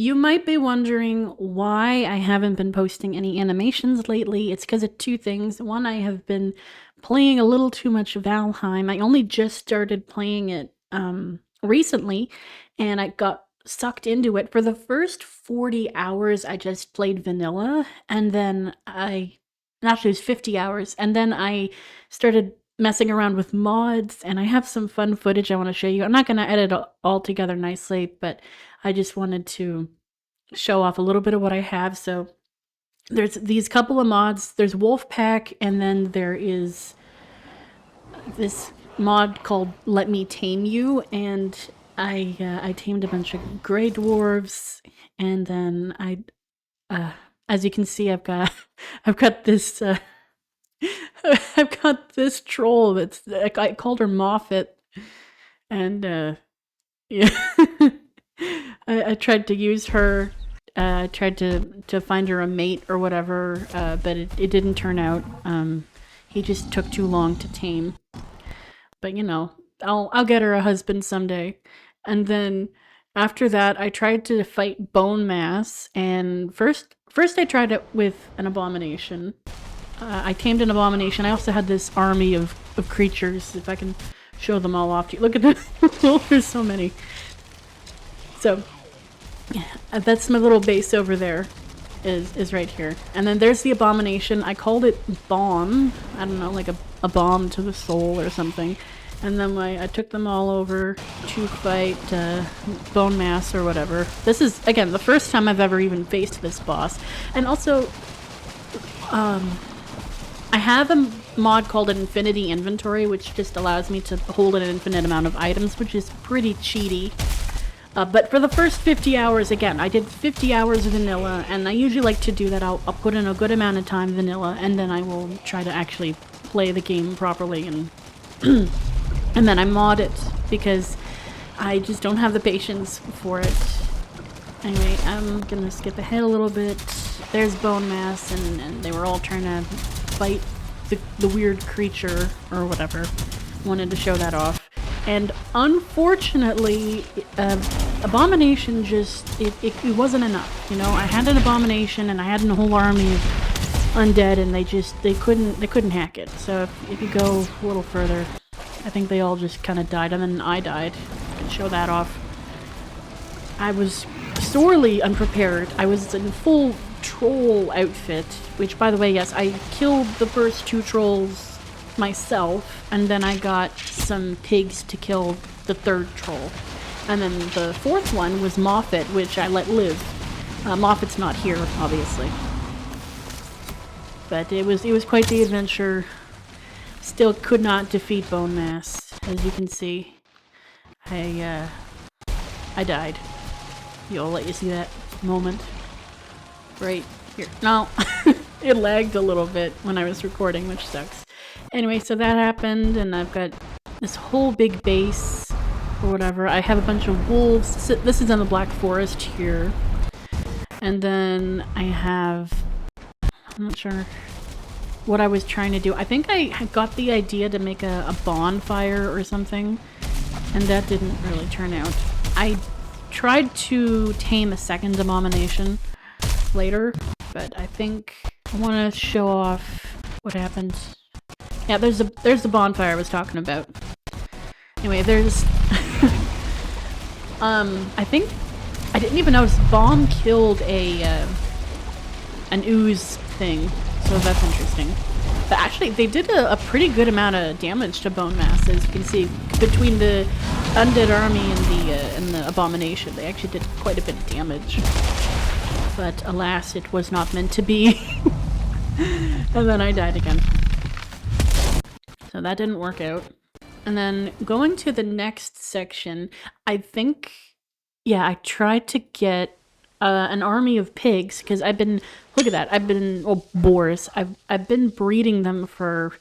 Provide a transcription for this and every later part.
You might be wondering why I haven't been posting any animations lately. It's because of two things. One, I have been playing a little too much Valheim. I only just started playing it recently, and I got sucked into it. For the first 40 hours, I just played vanilla, and then actually, it was 50 hours, and then I started messing around with mods, and I have some fun footage I want to show you. I'm not going to edit it all together nicely, but I just wanted to show off a little bit of what I have. So there's these couple of mods. There's Wolfpack, and then there is this mod called Let Me Tame You, and I tamed a bunch of gray dwarves, and then as you can see, I've got this I've got this troll that's I called her Moffat, and yeah. I tried to use her. I tried to find her a mate or whatever, but it didn't turn out. He just took too long to tame. But you know, I'll get her a husband someday. And then after that, I tried to fight Bone Mass, and first I tried it with an abomination. I tamed an abomination. I also had this army of creatures. If I can show them all off to you, look at this. There's so many. So that's my little base over there, is right here. And then there's the abomination. I called it Bomb. I don't know, like a bomb to the soul or something. And then I took them all over to fight Bone Mass or whatever. This is, again, the first time I've ever even faced this boss. And also, I have a mod called an Infinity Inventory, which just allows me to hold an infinite amount of items, which is pretty cheaty. But for the first 50 hours, again, I did 50 hours vanilla, and I usually like to do that. I'll put in a good amount of time vanilla, and then I will try to actually play the game properly, and and then I mod it, because I just don't have the patience for it. Anyway, I'm gonna skip ahead a little bit. There's Bone Mass, and they were all trying to fight the weird creature, or whatever. Wanted to show that off. And unfortunately, Abomination just, it wasn't enough, you know? I had an Abomination, and I had a whole army of undead, and they couldn't hack it. So if you go a little further, I think they all just kind of died, and then I died. I can show that off. I was sorely unprepared. I was in full troll outfit, which, by the way, yes, I killed the first two trolls myself, and then I got some pigs to kill the third troll. And then the fourth one was Moffat, which I let live. Moffat's not here, obviously. But it was quite the adventure. Still could not defeat Bone Mass, as you can see. I died. I'll let you see that moment. Right here. No, it lagged a little bit when I was recording, which sucks. Anyway, so that happened, and I've got this whole big base, or whatever. I have a bunch of wolves. This is in the Black Forest here. And then I have... I'm not sure what I was trying to do. I think I got the idea to make a bonfire or something, and that didn't really turn out. I tried to tame a second abomination later, but I think I want to show off what happened. Yeah, there's the bonfire I was talking about. Anyway, there's I think I didn't even notice Bomb killed an ooze thing, so that's interesting. But actually, they did a pretty good amount of damage to Bone Mass, as you can see. Between the undead army and the abomination, they actually did quite a bit of damage. But alas, it was not meant to be. And then I died again. So that didn't work out. And then going to the next section, I think, yeah, I tried to get an army of pigs, because I've been, look at that, boars. I've been breeding them for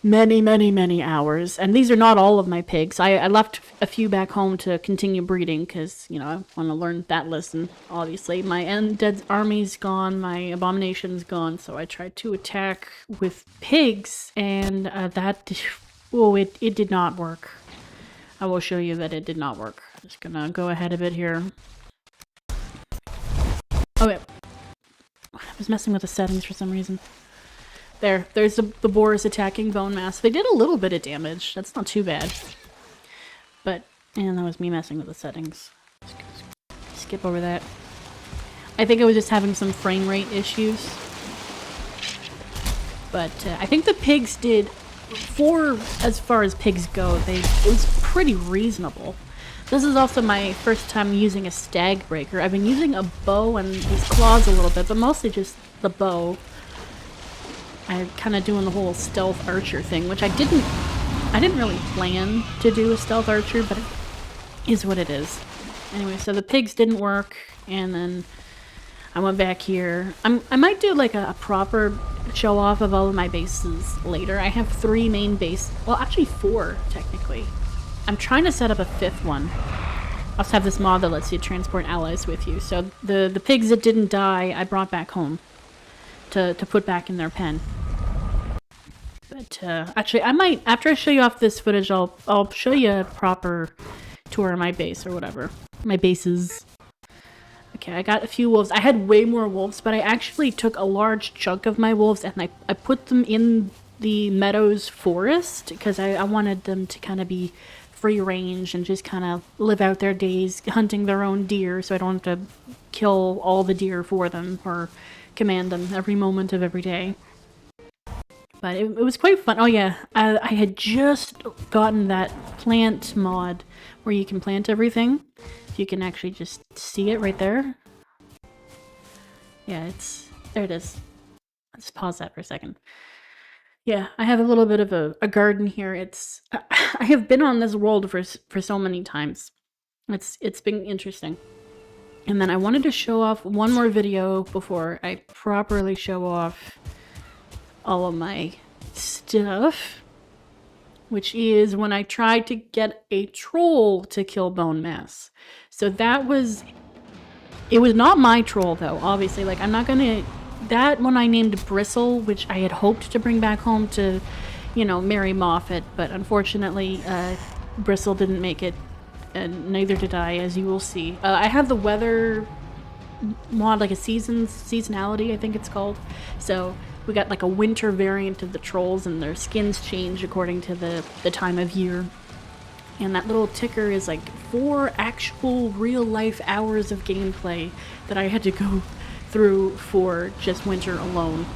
many hours, and these are not all of my pigs. I left a few back home to continue breeding, because, you know, I want to learn that lesson, obviously. My undead army's gone, my abomination's gone, so I tried to attack with pigs, and it did not work. I will show you that it did not work. I'm just gonna go ahead a bit here. Oh, wait. I was messing with the settings for some reason. There's the boars attacking bone mass. They did a little bit of damage. That's not too bad. But, and that was me messing with the settings. Skip over that. I think I was just having some frame rate issues. But I think the pigs did, as far as pigs go, it was pretty reasonable. This is also my first time using a stag breaker. I've been using a bow and these claws a little bit, but mostly just the bow. I'm kind of doing the whole stealth archer thing, which I didn't really plan to do a stealth archer, but it is what it is. Anyway, so the pigs didn't work, and then I went back here. I might do like a proper show off of all of my bases later. I have 3 main bases. Well, actually 4, technically. I'm trying to set up a 5th one. I also have this mod that lets you transport allies with you. So the pigs that didn't die, I brought back home to put back in their pen. But actually, I might, after I show you off this footage, I'll show you a proper tour of my base or whatever. My bases. Okay, I got a few wolves. I had way more wolves, but I actually took a large chunk of my wolves and I put them in the Meadows forest because I wanted them to kind of be free range and just kind of live out their days hunting their own deer, so I don't have to kill all the deer for them or command them every moment of every day. But it was quite fun. Oh yeah, I had just gotten that plant mod where you can plant everything. You can actually just see it right there. Yeah, there it is. Let's pause that for a second. Yeah, I have a little bit of a garden here. I have been on this world for so many times. It's been interesting. And then I wanted to show off one more video before I properly show off all of my stuff, which is when I tried to get a troll to kill bone mass. So it was not my troll though, obviously. Like, I'm not gonna, that one I named Bristle, which I had hoped to bring back home to, you know, marry Moffat, but unfortunately Bristle didn't make it, and neither did I, as you will see. I have the weather mod, like a seasonality, I think it's called. So we got like a winter variant of the trolls, and their skins change according to the time of year. And that little ticker is like 4 actual real-life hours of gameplay that I had to go through for just winter alone.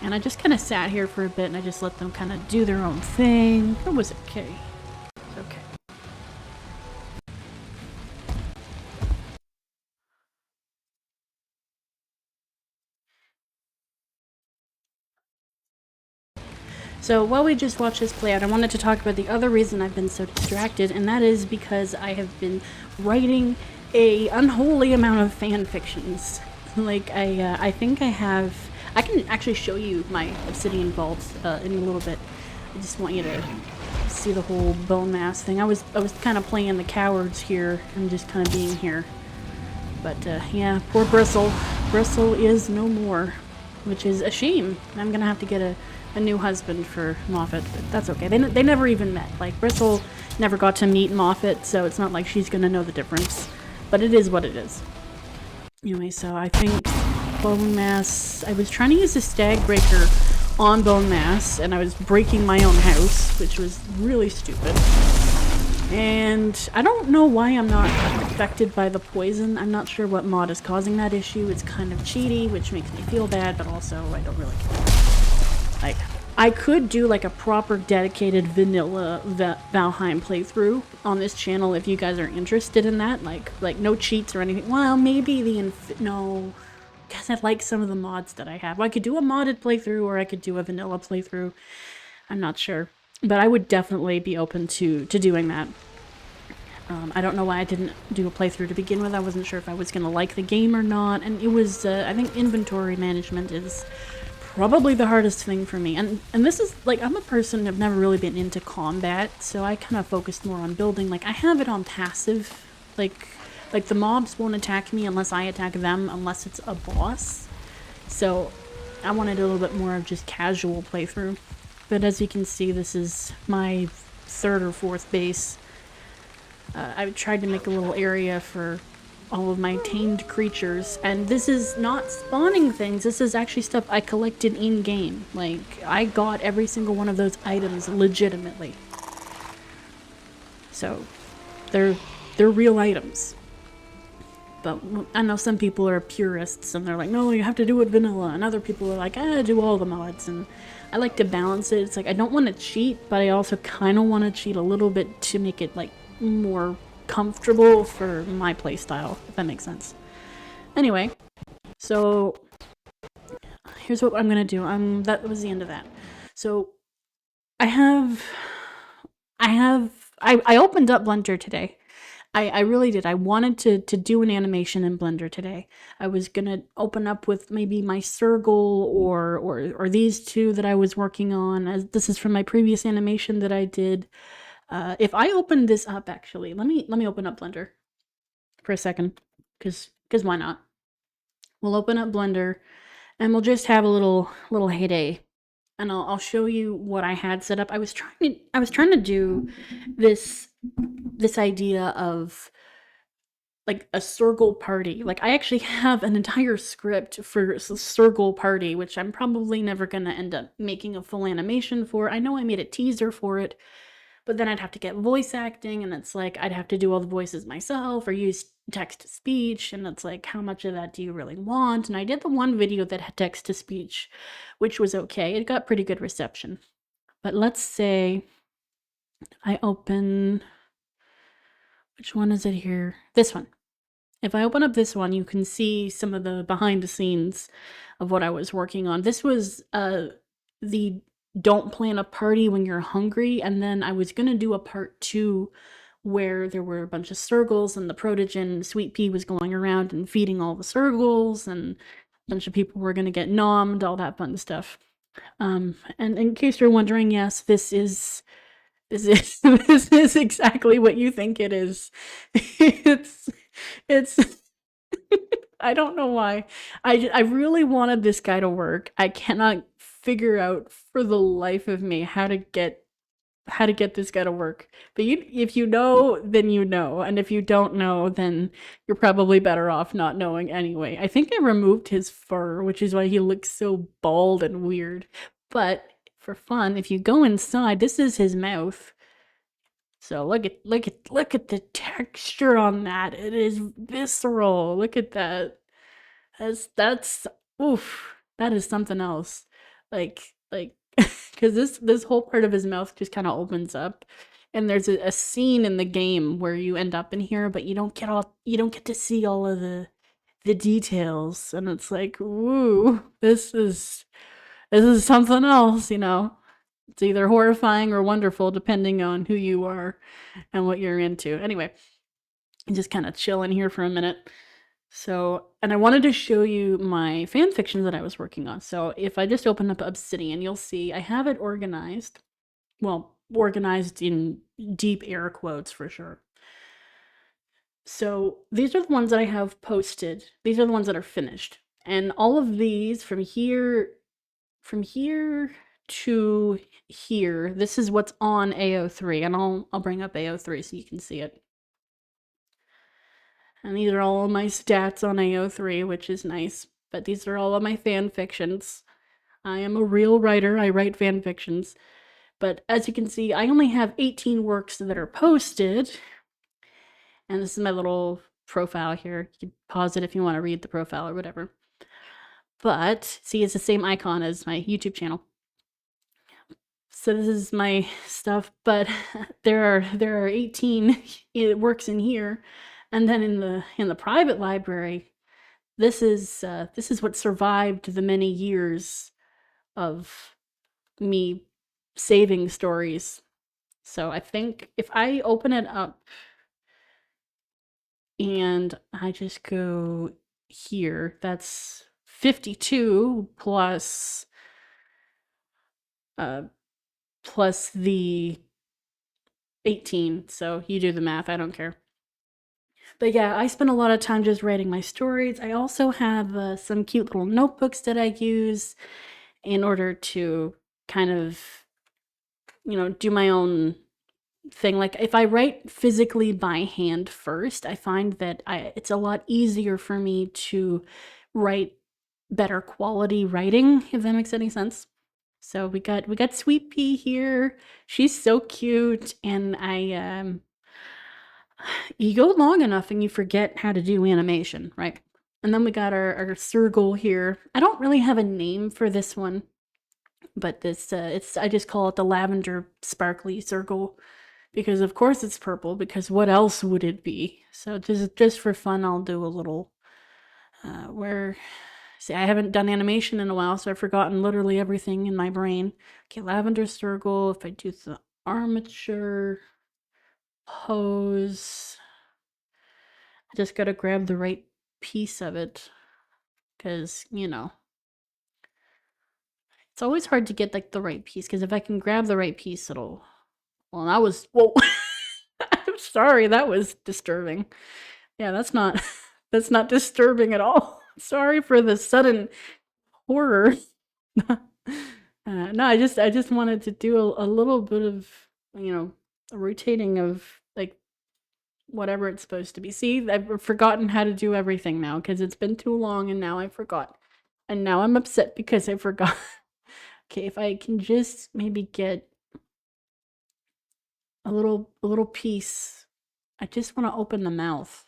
And I just kind of sat here for a bit, and I just let them kind of do their own thing. It was okay. It's okay. So while we just watch this play out, I wanted to talk about the other reason I've been so distracted, and that is because I have been writing a unholy amount of fanfictions. Like, I think I can actually show you my obsidian vault in a little bit. I just want you to see the whole bone mass thing. I was kind of playing the cowards here and just kind of being here. But yeah, poor Bristle. Bristle is no more, which is a shame. I'm gonna have to get a new husband for Moffat, but that's okay. They never even met. Like, Bristle never got to meet Moffat, so it's not like she's gonna know the difference. But it is what it is. Anyway, so I think bone mass, I was trying to use a stag breaker on bone mass, and I was breaking my own house, which was really stupid. And I don't know why I'm not affected by the poison. I'm not sure what mod is causing that issue. It's kind of cheaty, which makes me feel bad, but also I don't really care. Like, I could do like a proper dedicated vanilla Valheim playthrough on this channel if you guys are interested in that. Like no cheats or anything. Well, maybe no, because I like some of the mods that I have. Well, I could do a modded playthrough, or I could do a vanilla playthrough. I'm not sure, but I would definitely be open to doing that. I don't know why I didn't do a playthrough to begin with. I wasn't sure if I was gonna like the game or not, and it was. I think inventory management is probably the hardest thing for me, and this is like, I'm a person who've never really been into combat, so I kind of focused more on building. Like, I have it on passive, like the mobs won't attack me unless I attack them, unless it's a boss. So I wanted a little bit more of just casual playthrough. But as you can see, this is my 3rd or 4th base. I tried to make a little area for all of my tamed creatures. And this is not spawning things, this is actually stuff I collected in-game. Like, I got every single one of those items legitimately. So, they're real items. But I know some people are purists and they're like, no, you have to do it vanilla. And other people are like, do all the mods. And I like to balance it. It's like, I don't want to cheat, but I also kind of want to cheat a little bit to make it like more comfortable for my playstyle, if that makes sense. Anyway, so here's what I'm gonna do. That was the end of that. So I opened up Blender today. I really did. I wanted to do an animation in Blender today. I was gonna open up with maybe my Circle or these two that I was working on. As this is from my previous animation that I did. If I open this up, actually, let me open up Blender for a second, because why not? We'll open up Blender and we'll just have a little heyday, and I'll show you what I had set up. I was trying to do this idea of like a circle party. Like, I actually have an entire script for a circle party, which I'm probably never gonna end up making a full animation for. I know I made a teaser for it, but then I'd have to get voice acting, and it's like I'd have to do all the voices myself or use text to speech, and it's like, how much of that do you really want? And I did the one video that had text to speech, which was okay. It got pretty good reception. But let's say I open, which one is it here? This one. If I open up this one, you can see some of the behind the scenes of what I was working on. This was the don't plan a party when you're hungry, and then I was gonna do a part 2 where there were a bunch of circles and the protogen Sweet Pea was going around and feeding all the circles, and a bunch of people were gonna get nommed, all that fun stuff. And in case you're wondering, yes, this is this is exactly what you think it is. It's I don't know why. I really wanted this guy to work. I cannot figure out for the life of me how to get this guy to work. But if you know, then you know, and if you don't know, then you're probably better off not knowing anyway. I think I removed his fur, which is why he looks so bald and weird. But for fun, if you go inside, this is his mouth. So look at the texture on that. It is visceral. Look at that. That's oof. That is something else. Like because this whole part of his mouth just kind of opens up, and there's a scene in the game where you end up in here, but you don't get to see all of the details, and it's like, woo, this is something else, you know. It's either horrifying or wonderful, depending on who you are and what you're into. Anyway, just kind of chill in here for a minute. So, and I wanted to show you my fan fiction that I was working on. So if I just open up Obsidian, you'll see I have it organized. Well, organized in deep air quotes for sure. So these are the ones that I have posted. These are the ones that are finished. And all of these from here to here, this is what's on AO3, and I'll bring up AO3 so you can see it. And these are all of my stats on AO3, which is nice. But these are all of my fan fictions. I am a real writer. I write fan fictions. But as you can see, I only have 18 works that are posted. And this is my little profile here. You can pause it if you want to read the profile or whatever. But see, it's the same icon as my YouTube channel. So this is my stuff, but there are 18 works in here, and then in the private library, this is what survived the many years of me saving stories. So I think if I open it up and I just go here, that's 52 plus the 18. So you do the math, I don't care. But yeah, I spend a lot of time just writing my stories. I also have some cute little notebooks that I use in order to kind of, do my own thing. Like if I write physically by hand first, I find that it's a lot easier for me to write better quality writing, if that makes any sense. So we got Sweet Pea here. She's so cute, and you go long enough and you forget how to do animation, right? And then we got our Cirgle here. I don't really have a name for this one, but this I just call it the lavender sparkly circle because of course it's purple, because what else would it be? So just for fun, I'll do a little where see, I haven't done animation in a while, so I've forgotten literally everything in my brain. Okay, lavender circle. If I do the armature pose, I just gotta grab the right piece of it, because it's always hard to get like the right piece, because if I can grab the right piece, it'll. Well, that was whoa. I'm sorry, that was disturbing. Yeah, that's not that's not disturbing at all. Sorry for the sudden horror. No, I just wanted to do a little bit of a rotating of like whatever it's supposed to be. See, I've forgotten how to do everything now because it's been too long, and now I forgot. And now I'm upset because I forgot. Okay, if I can just maybe get a little piece. I just want to open the mouth.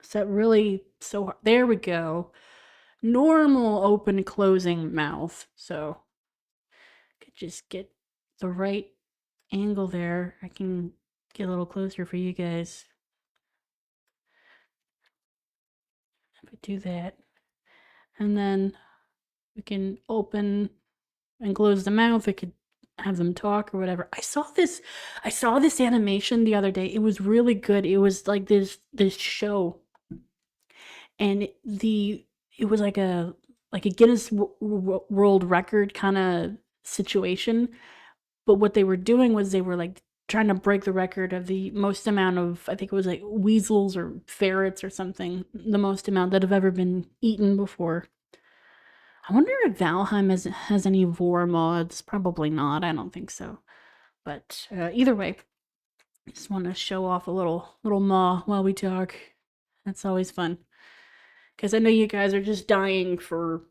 Is that really so hard? There we go. Normal open closing mouth. So I could just get the right angle there. I can get a little closer for you guys. If I do that. And then we can open and close the mouth. I could have them talk or whatever. I saw this animation the other day. It was really good. It was like this show, and it was like a Guinness World Record kind of situation. But what they were doing was they were like trying to break the record of the most amount of, I think it was like weasels or ferrets or something, the most amount that have ever been eaten before. I wonder if Valheim has any vor mods. Probably not. I don't think so. But either way, I just want to show off a little maw while we talk. That's always fun. Because I know you guys are just dying for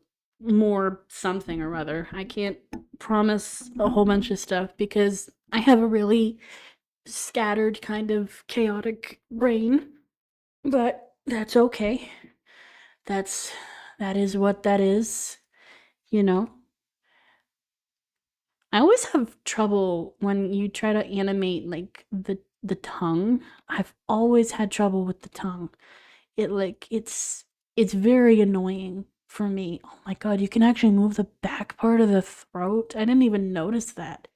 more something or other. I can't promise a whole bunch of stuff because I have a really scattered kind of chaotic brain. But that's okay. That is what that is. I always have trouble when you try to animate like the tongue. I've always had trouble with the tongue. It's very annoying for me. Oh my god, you can actually move the back part of the throat. I didn't even notice that.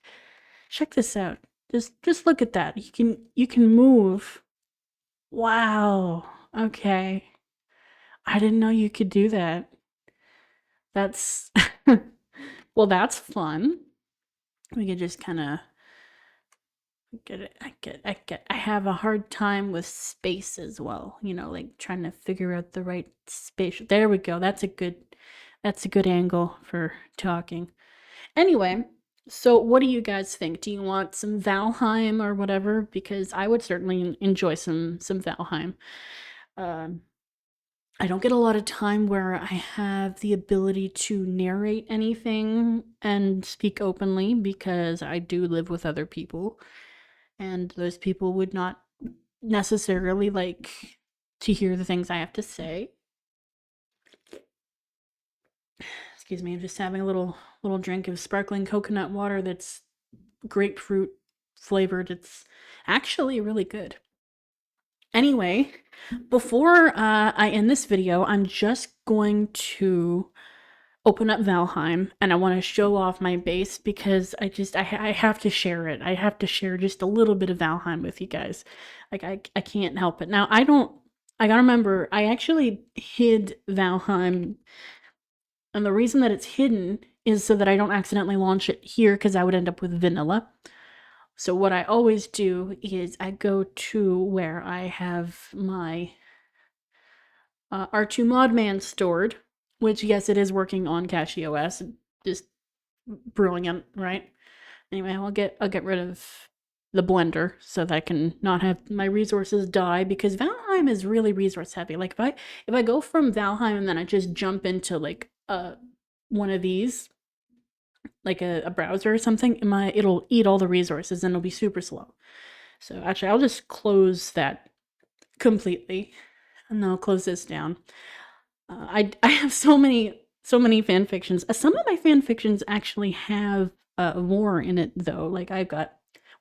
Check this out. Just look at that. You can move. Wow. Okay. I didn't know you could do that. That's well, that's fun. We could just kind of get it. I have a hard time with space as well. Like trying to figure out the right space. There we go. That's a good angle for talking. Anyway, so what do you guys think? Do you want some Valheim or whatever? Because I would certainly enjoy some Valheim. I don't get a lot of time where I have the ability to narrate anything and speak openly because I do live with other people, and those people would not necessarily like to hear the things I have to say. Excuse me, I'm just having a little drink of sparkling coconut water that's grapefruit flavored. It's actually really good. Anyway, before I end this video, I'm just going to open up Valheim, and I want to show off my base because I have to share it. I have to share just a little bit of Valheim with you guys. Like I can't help it. Now I gotta remember, I actually hid Valheim, and the reason that it's hidden is so that I don't accidentally launch it here because I would end up with vanilla. So what I always do is I go to where I have my R2 Modman stored, which yes, it is working on CachyOS, just brilliant, right? Anyway, I'll get rid of the blender so that I can not have my resources die, because Valheim is really resource heavy. Like if I go from Valheim and then I just jump into like one of these, like a browser or something, it'll eat all the resources and it'll be super slow. So actually I'll just close that completely, and I'll close this down. I have so many fanfictions. Some of my fanfictions actually have war in it though. Like I've got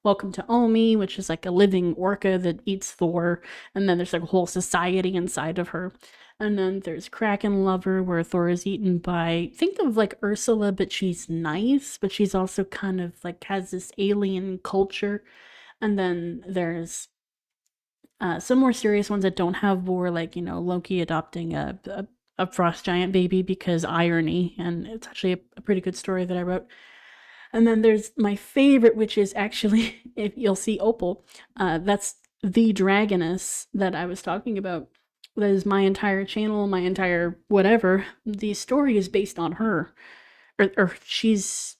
Welcome to Omi, which is like a living orca that eats Thor, and then there's like a whole society inside of her. And then there's Kraken Lover, where Thor is eaten by, think of like Ursula, but she's nice, but she's also kind of like has this alien culture. And then there's some more serious ones that don't have war, like, you know, Loki adopting a frost giant baby because irony, and it's actually a pretty good story that I wrote. And then there's my favorite, which is actually, if you'll see Opal, that's the Dragoness that I was talking about. That is my entire channel, my entire whatever. The story is based on her. Or she's,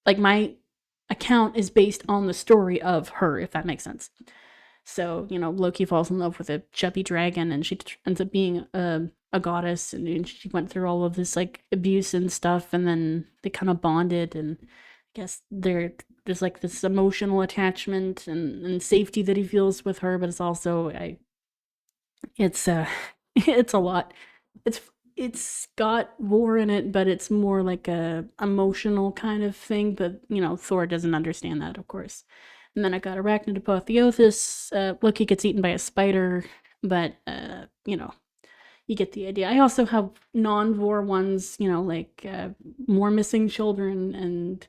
like, my account is based on the story of her, if that makes sense. So, you know, Loki falls in love with a chubby dragon, and she ends up being a goddess, and she went through all of this, like, abuse and stuff, and then they kind of bonded, and I guess there's, like, this emotional attachment and safety that he feels with her, but it's also, it's, it's a lot. It's got war in it, but it's more like a emotional kind of thing, but, you know, Thor doesn't understand that, of course. And then I got Arachnid Apotheosis. Loki gets eaten by a spider, but, you know, you get the idea. I also have non-vor ones, you know, like more missing children and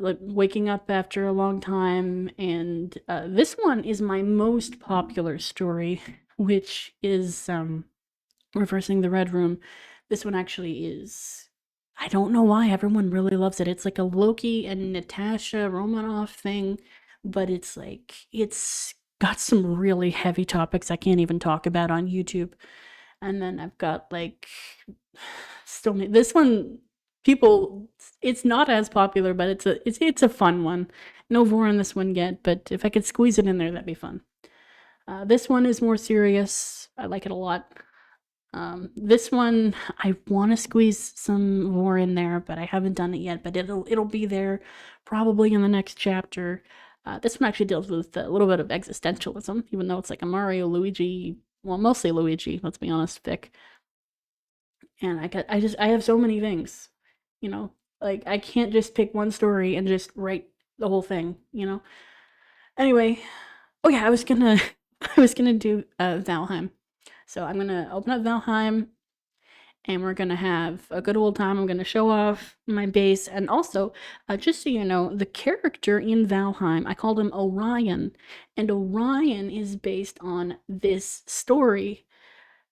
like waking up after a long time. And this one is my most popular story, which is Reversing the Red Room. This one actually is, I don't know why everyone really loves it. It's like a Loki and Natasha Romanoff thing, but it's like, it's got some really heavy topics I can't even talk about on YouTube. And then I've got like, still, this one, people, it's not as popular, but it's a fun one. No vor on this one yet, but if I could squeeze it in there, that'd be fun. This one is more serious. I like it a lot. This one, I want to squeeze some more in there, but I haven't done it yet, but it'll be there probably in the next chapter. This one actually deals with a little bit of existentialism, even though it's like a Mario, Luigi, well, mostly Luigi, let's be honest, fic. And I have so many things, you know, like I can't just pick one story and just write the whole thing, you know? Anyway, oh yeah, I was gonna do Valheim. So I'm gonna open up Valheim, and we're gonna have a good old time. I'm gonna show off my base, and also, just so you know, the character in Valheim, I called him Orion, and Orion is based on this story.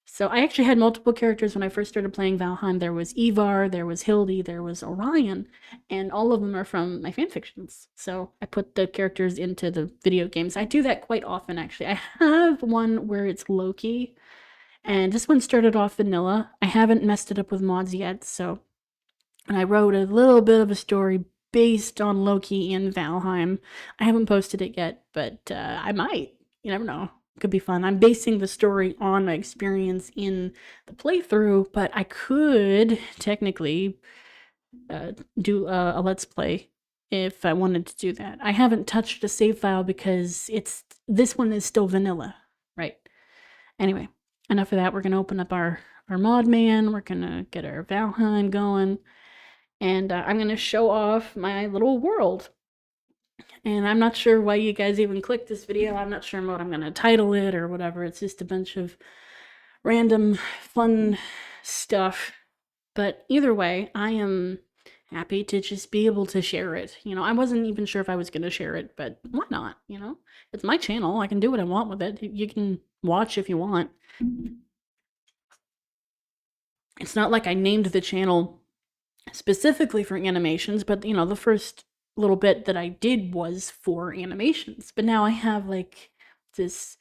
So I actually had multiple characters when I first started playing Valheim. There was Ivar, there was Hildy, there was Orion, and all of them are from my fanfictions. So I put the characters into the video games. I do that quite often, actually. I have one where it's Loki, and this one started off vanilla. I haven't messed it up with mods yet, so... And I wrote a little bit of a story based on Loki in Valheim. I haven't posted it yet, but I might. You never know. Could be fun. I'm basing the story on my experience in the playthrough, but I could technically do a let's play if I wanted to do that. I haven't touched a save file because this one is still vanilla, right? Anyway, enough of that. We're gonna open up our mod man. We're gonna get our Valheim going, and I'm gonna show off my little world. And I'm not sure why you guys even clicked this video. I'm not sure what I'm gonna title it or whatever. It's just a bunch of random fun stuff. But either way, I am happy to just be able to share it. You know, I wasn't even sure if I was gonna share it, but why not, you know? It's my channel. I can do what I want with it. You can watch if you want. It's not like I named the channel specifically for animations, but, you know, the first little bit that I did was for animations. But now I have, like, this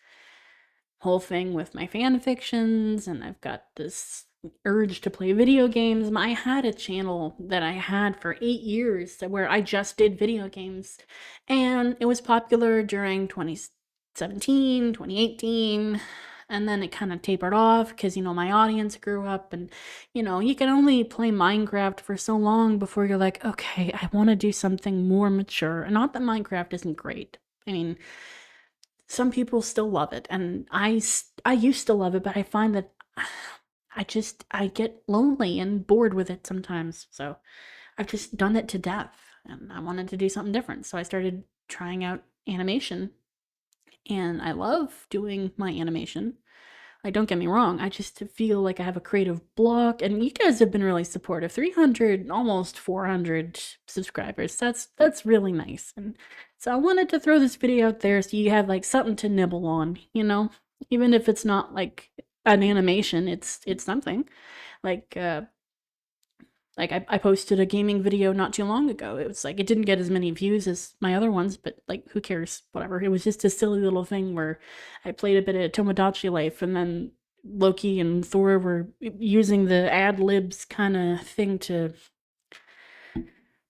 whole thing with my fanfictions, and I've got this urge to play video games. I had a channel that I had for 8 years where I just did video games, and it was popular during 2017, 2018, and then it kind of tapered off because, you know, my audience grew up, and, you know, you can only play Minecraft for so long before you're like, okay, I want to do something more mature. And not that Minecraft isn't great. I mean, some people still love it, and I used to love it, but I find that I get lonely and bored with it sometimes. So I've just done it to death, and I wanted to do something different. So I started trying out animation, and I love doing my animation. Like, don't get me wrong, I just feel like I have a creative block, and you guys have been really supportive. 300, almost 400 subscribers. That's really nice. And so I wanted to throw this video out there so you have like something to nibble on, you know? Even if it's not like an animation, it's something. Like I posted a gaming video not too long ago. It was like, it didn't get as many views as my other ones, but like, who cares? Whatever. It was just a silly little thing where I played a bit of Tomodachi Life, and then Loki and Thor were using the ad-libs kind of thing to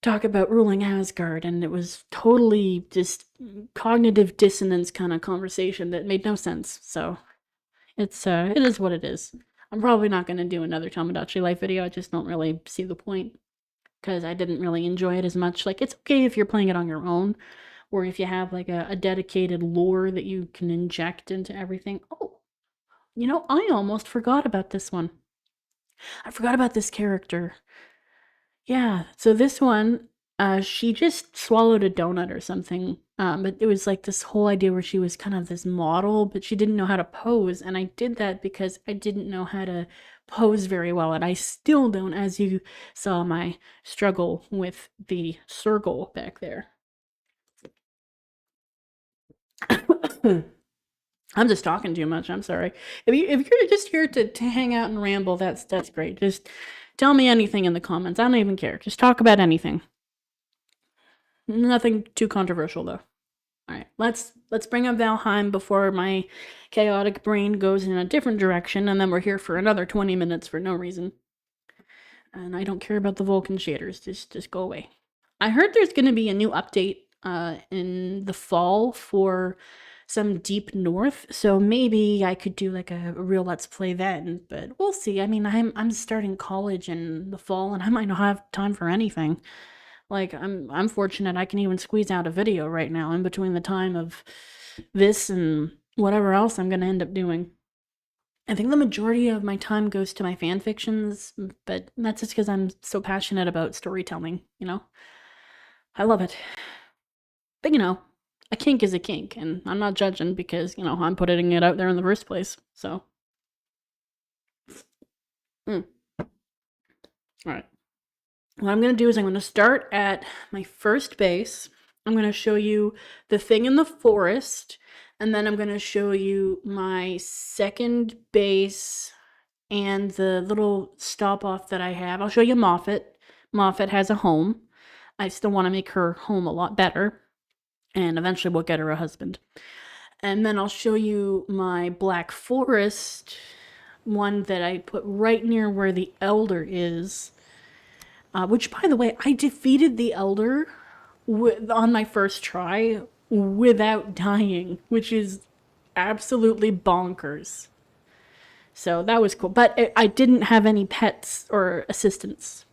talk about ruling Asgard, and it was totally just cognitive dissonance kind of conversation that made no sense. So it is what it is. I'm probably not going to do another Tomodachi Life video. I just don't really see the point, because I didn't really enjoy it as much. Like, it's okay if you're playing it on your own, or if you have like a dedicated lore that you can inject into everything. Oh, you know, I almost forgot about this one. I forgot about this character. Yeah, so this one, she just swallowed a donut or something. But it was like this whole idea where she was kind of this model, but she didn't know how to pose. And I did that because I didn't know how to pose very well. And I still don't, as you saw my struggle with the circle back there. I'm just talking too much. I'm sorry. If you're just here to hang out and ramble, that's great. Just tell me anything in the comments. I don't even care. Just talk about anything. Nothing too controversial though. All right, let's bring up Valheim before my chaotic brain goes in a different direction, and then we're here for another 20 minutes for no reason. And I don't care about the Vulcan shaders. Just go away. I heard there's going to be a new update in the fall for some Deep North, so maybe I could do like a real Let's Play then, but we'll see. I mean, I'm starting college in the fall, and I might not have time for anything. Like, I'm fortunate I can even squeeze out a video right now in between the time of this and whatever else I'm going to end up doing. I think the majority of my time goes to my fanfictions, but that's just because I'm so passionate about storytelling, you know? I love it. But, you know, a kink is a kink, and I'm not judging because, you know, I'm putting it out there in the first place, so. All right. What I'm going to do is I'm going to start at my first base. I'm going to show you the thing in the forest, and then I'm going to show you my second base and the little stop off that I have. I'll show you Moffat. Moffat has a home. I still want to make her home a lot better, and eventually we'll get her a husband. And then I'll show you my Black Forest, one that I put right near where the Elder is. Which, by the way, I defeated the Elder on my first try without dying, which is absolutely bonkers. So that was cool. But I didn't have any pets or assistants.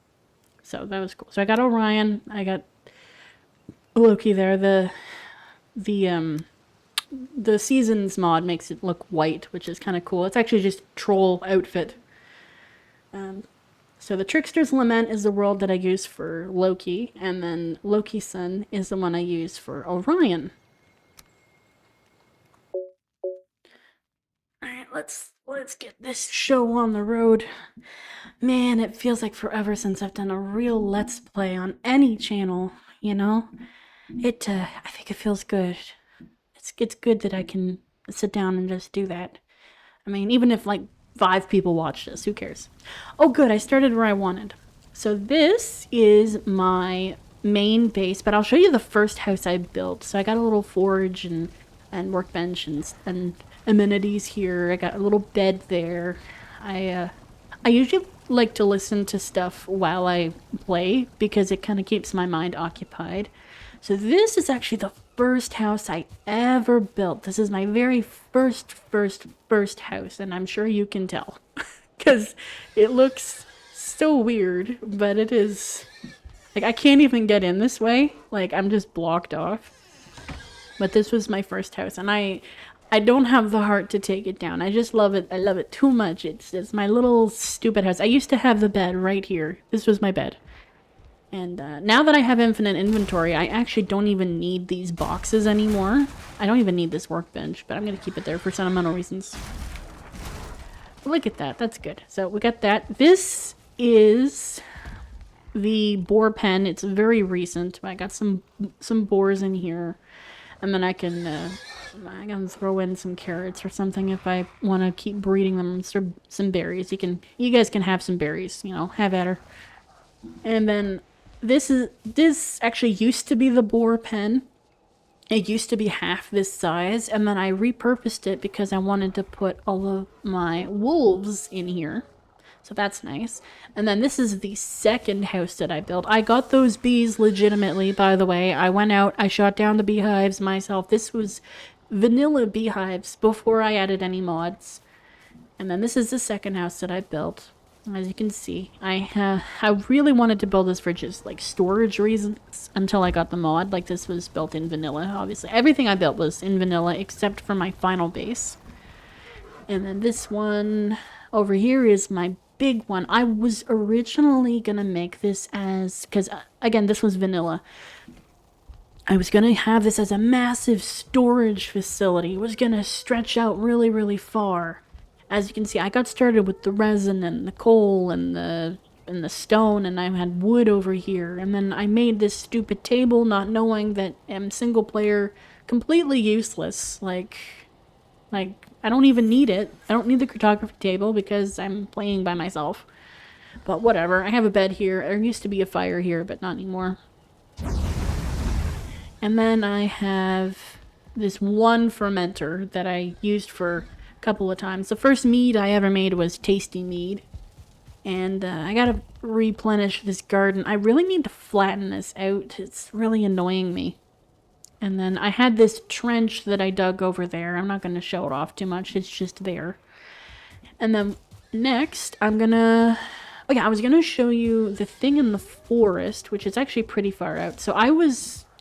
So that was cool. So I got Orion. I got Loki there. The Seasons mod makes it look white, which is kind of cool. It's actually just troll outfit. So the Trickster's Lament is the world that I use for Loki, and then Loki's Sun is the one I use for Orion. Alright, let's get this show on the road. Man, it feels like forever since I've done a real Let's Play on any channel, you know? I think it feels good. It's good that I can sit down and just do that. I mean, even if like 5 people watch this, who cares? Oh good, I started where I wanted. So this is my main base, but I'll show you the first house I built. So I got a little forge and workbench and amenities here. I got a little bed there. I I usually like to listen to stuff while I play because it kind of keeps my mind occupied. So this is actually the first house I ever built. This is my very first house, and I'm sure you can tell because it looks so weird, but it is. Like, I can't even get in this way. Like, I'm just blocked off. But this was my first house, and I don't have the heart to take it down. I just love it. I love it too much. It's my little stupid house. I used to have the bed right here. This was my bed. And now that I have infinite inventory, I actually don't even need these boxes anymore. I don't even need this workbench, but I'm going to keep it there for sentimental reasons. Look at that. That's good. So we got that. This is the boar pen. It's very recent. I got some boars in here. And then I can throw in some carrots or something if I want to keep breeding them. Some berries. You guys can have some berries. You know, have at her. And then this actually used to be the boar pen. It used to be half this size, and then I repurposed it because I wanted to put all of my wolves in here. So that's nice. And then this is the second house that I built. I got those bees legitimately, by the way. I went out, I shot down the beehives myself. This was vanilla beehives before I added any mods. And then this is the second house that I built. As you can see, I really wanted to build this for just like storage reasons until I got the mod. Like, this was built in vanilla, obviously. Everything I built was in vanilla except for my final base. And then this one over here is my big one. I was originally gonna make this as, because again, this was vanilla. I was gonna have this as a massive storage facility. It was gonna stretch out really, really far. As you can see, I got started with the resin and the coal and the stone, and I had wood over here. And then I made this stupid table, not knowing that I'm single player, completely useless. Like I don't even need it. I don't need the cartography table because I'm playing by myself. But whatever. I have a bed here. There used to be a fire here, but not anymore. And then I have this one fermenter that I used for couple of times. The first mead I ever made was tasty mead, and I gotta replenish this garden. I really need to flatten this out. It's really annoying me. And then I had this trench that I dug over there. I'm not gonna show it off too much. It's just there. And then next I was gonna show you the thing in the forest, which is actually pretty far out. So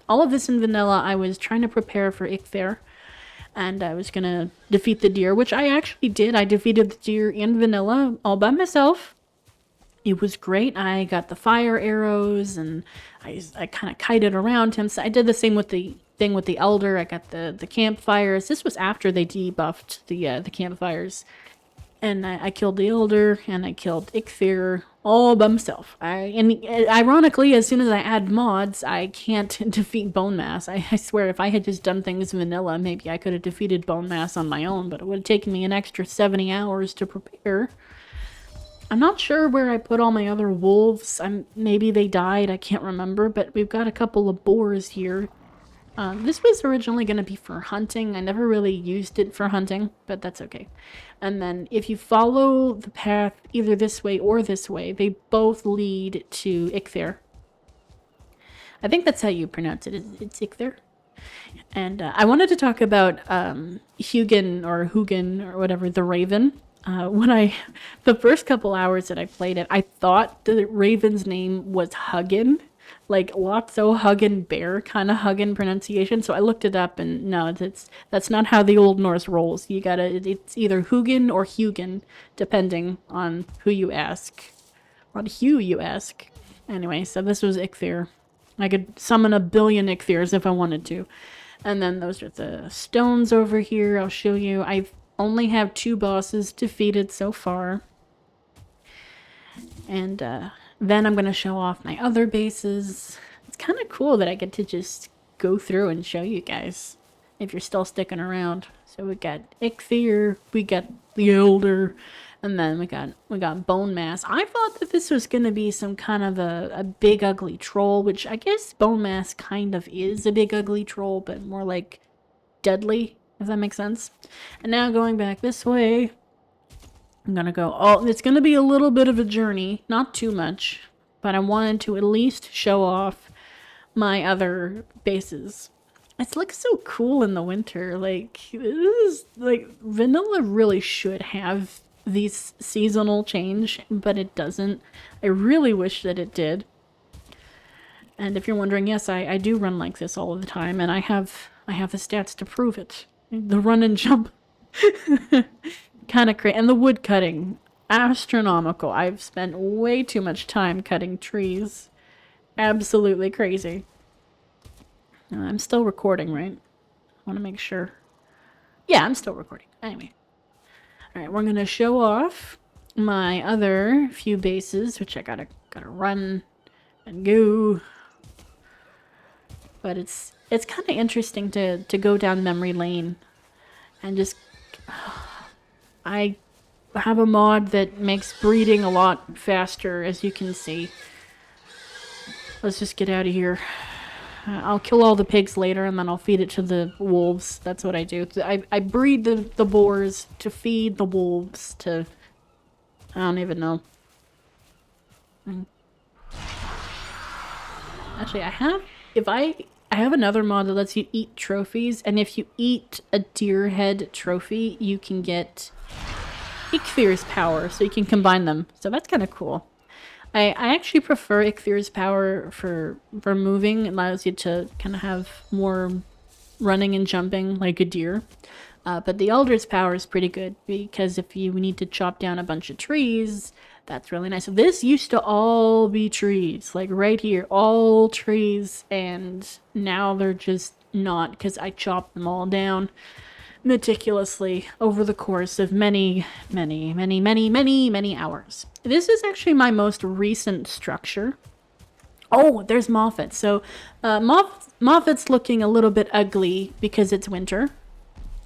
all of this in vanilla. I was trying to prepare for Ichthyr. And I was gonna defeat the deer, which I actually did. I defeated the deer in vanilla all by myself. It was great. I got the fire arrows, and I kind of kited around him. So I did the same with the thing with the elder. I got the campfires. This was after they debuffed the campfires. And I killed the elder, and I killed Ichthyr all by myself. And ironically, as soon as I add mods, I can't defeat Bone Mass. I swear, if I had just done things vanilla, maybe I could have defeated Bone Mass on my own, but it would have taken me an extra 70 hours to prepare. I'm not sure where I put all my other wolves. Maybe they died, I can't remember, but we've got a couple of boars here. This was originally going to be for hunting. I never really used it for hunting, but that's okay. And then if you follow the path either this way or this way, they both lead to Ichthyr. I think that's how you pronounce it. It's Ichthyr. And I wanted to talk about Hugin or whatever, the Raven. The first couple hours that I played it, I thought the Raven's name was Huggin. Like Lotso Huggin Bear kind of Huggin pronunciation. So I looked it up, and no, that's not how the Old Norse rolls. It's either Hugin or Hugin, depending on who you ask. What hue you ask. Anyway, so this was Ichthyr. I could summon a billion Ichthyrs if I wanted to. And then those are the stones over here. I'll show you. I only have 2 bosses defeated so far. And then I'm going to show off my other bases. It's kind of cool that I get to just go through and show you guys, if you're still sticking around. So we got Ichthyr, we got the Elder, and then we got Bone Mass. I thought that this was going to be some kind of a big ugly troll, which I guess Bone Mass kind of is a big ugly troll, but more like deadly, if that makes sense. And now going back this way, I'm gonna go, oh, it's gonna be a little bit of a journey, not too much, but I wanted to at least show off my other bases. It looks so cool in the winter. Like, this is, like, vanilla really should have these seasonal change, but it doesn't. I really wish that it did. And if you're wondering, yes, I do run like this all the time, and I have the stats to prove it. The run and jump. Kind of crazy. And the wood cutting. Astronomical. I've spent way too much time cutting trees. Absolutely crazy. I'm still recording, right? I want to make sure. Yeah, I'm still recording. Anyway. Alright, we're gonna show off my other few bases, which I gotta run and go. But it's kind of interesting to go down memory lane and just... I have a mod that makes breeding a lot faster, as you can see. Let's just get out of here. I'll kill all the pigs later, and then I'll feed it to the wolves. That's what I do. I breed the boars to feed the wolves to... I don't even know. Actually, I have another mod that lets you eat trophies, and if you eat a deer head trophy, you can get Eikthyre's power, so you can combine them. So that's kind of cool. I actually prefer Eikthyre's power for moving. It allows you to kind of have more running and jumping like a deer. But the Elder's power is pretty good, because if you need to chop down a bunch of trees, that's really nice. So this used to all be trees, like right here, all trees, and now they're just not, because I chopped them all down meticulously over the course of many hours. This is actually my most recent structure. Oh, there's Moffat. So Moffat's looking a little bit ugly because it's winter.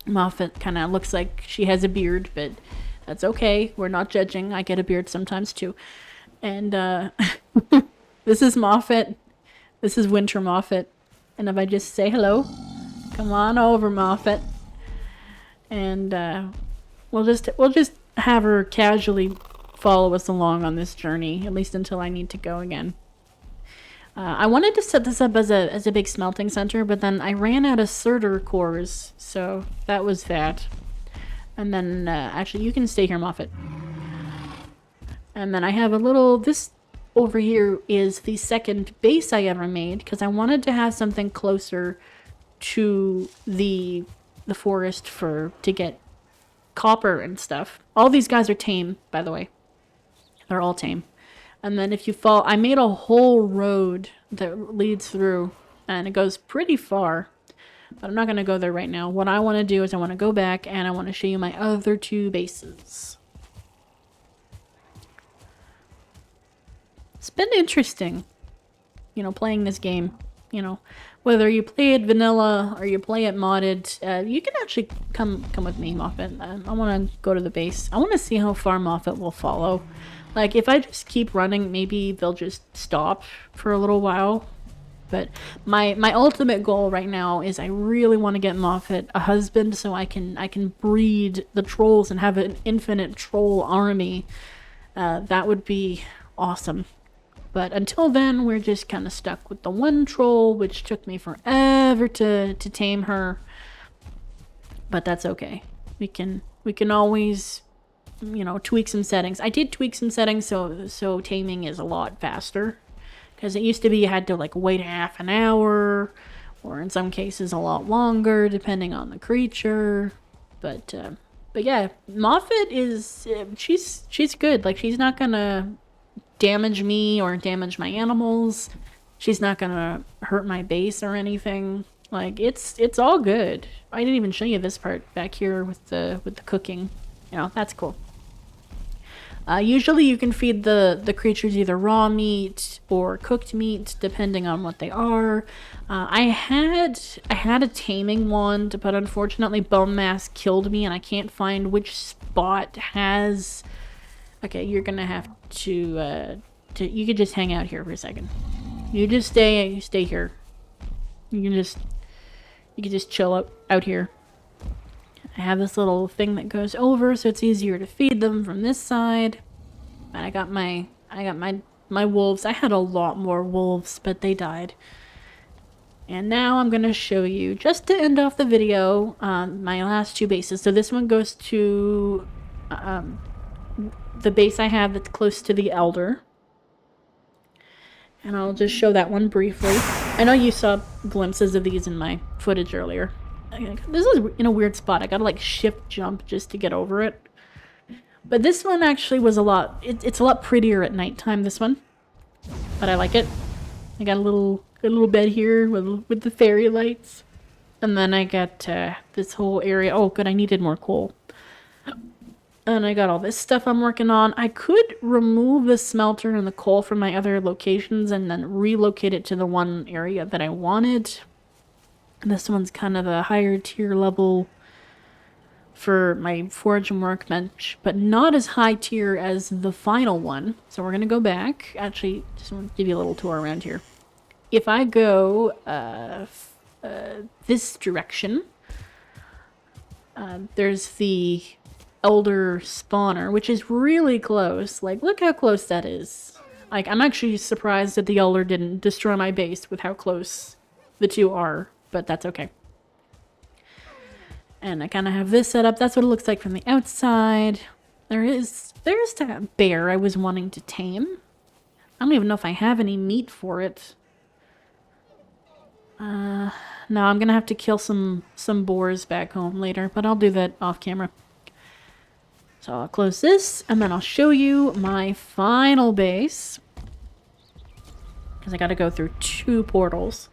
Moffat kind of looks like she has a beard, but that's okay. We're not judging. I get a beard sometimes too. And this is Moffat. This is Winter Moffat. And if I just say hello, come on over, Moffat. And we'll just have her casually follow us along on this journey, at least until I need to go again. I wanted to set this up as a big smelting center, but then I ran out of Surtur cores, so that was that. And then, actually, you can stay here, Moffat. And then I have a little... This over here is the second base I ever made, because I wanted to have something closer to the forest to get copper and stuff. All these guys are tame, by the way. They're all tame. And then if you fall... I made a whole road that leads through, and it goes pretty far. But I'm not going to go there right now. What I want to do is I want to go back, and I want to show you my other two bases. It's been interesting, you know, playing this game. You know, whether you play it vanilla or you play it modded, you can actually come with me, Moffat. I want to go to the base. I want to see how far Moffat will follow. Like, if I just keep running, maybe they'll just stop for a little while. But my ultimate goal right now is I really want to get Moffat a husband so I can breed the trolls and have an infinite troll army. That would be awesome. But until then, we're just kind of stuck with the one troll, which took me forever to tame her. But that's okay. We can always, you know, tweak some settings. I did tweak some settings so taming is a lot faster. Because it used to be you had to like wait half an hour, or in some cases a lot longer, depending on the creature. But yeah, Moffat is she's good. Like, she's not gonna damage me or damage my animals. She's not gonna hurt my base or anything. Like, it's all good. I didn't even show you this part back here with the cooking. You know, that's cool. Usually you can feed the creatures either raw meat or cooked meat, depending on what they are. I had a taming wand, but unfortunately bone mass killed me, and I can't find which spot has... Okay, you're gonna have to you could just hang out here for a second. You just stay here. You can just chill out here. I have this little thing that goes over, so it's easier to feed them from this side. And I got my wolves. I had a lot more wolves, but they died. And now I'm going to show you, just to end off the video, my last two bases. So this one goes to the base I have that's close to the Elder. And I'll just show that one briefly. I know you saw glimpses of these in my footage earlier. This is in a weird spot. I gotta like shift jump just to get over it. But this one actually was a lot, it's a lot prettier at nighttime, this one. But I like it. I got a little bed here with the fairy lights. And then I got this whole area. Oh, good, I needed more coal. And I got all this stuff I'm working on. I could remove the smelter and the coal from my other locations and then relocate it to the one area that I wanted. This one's kind of a higher tier level for my forge and workbench, but not as high tier as the final one. So we're going to go back. Actually, just want to give you a little tour around here. If I go this direction, there's the Elder spawner, which is really close. Like, look how close that is. Like, I'm actually surprised that the Elder didn't destroy my base with how close the two are, but that's okay. And I kind of have this set up. That's what it looks like from the outside. There's that bear I was wanting to tame. I don't even know if I have any meat for it. No, I'm gonna have to kill some boars back home later, but I'll do that off camera. So I'll close this, and then I'll show you my final base. Because I gotta go through 2 portals.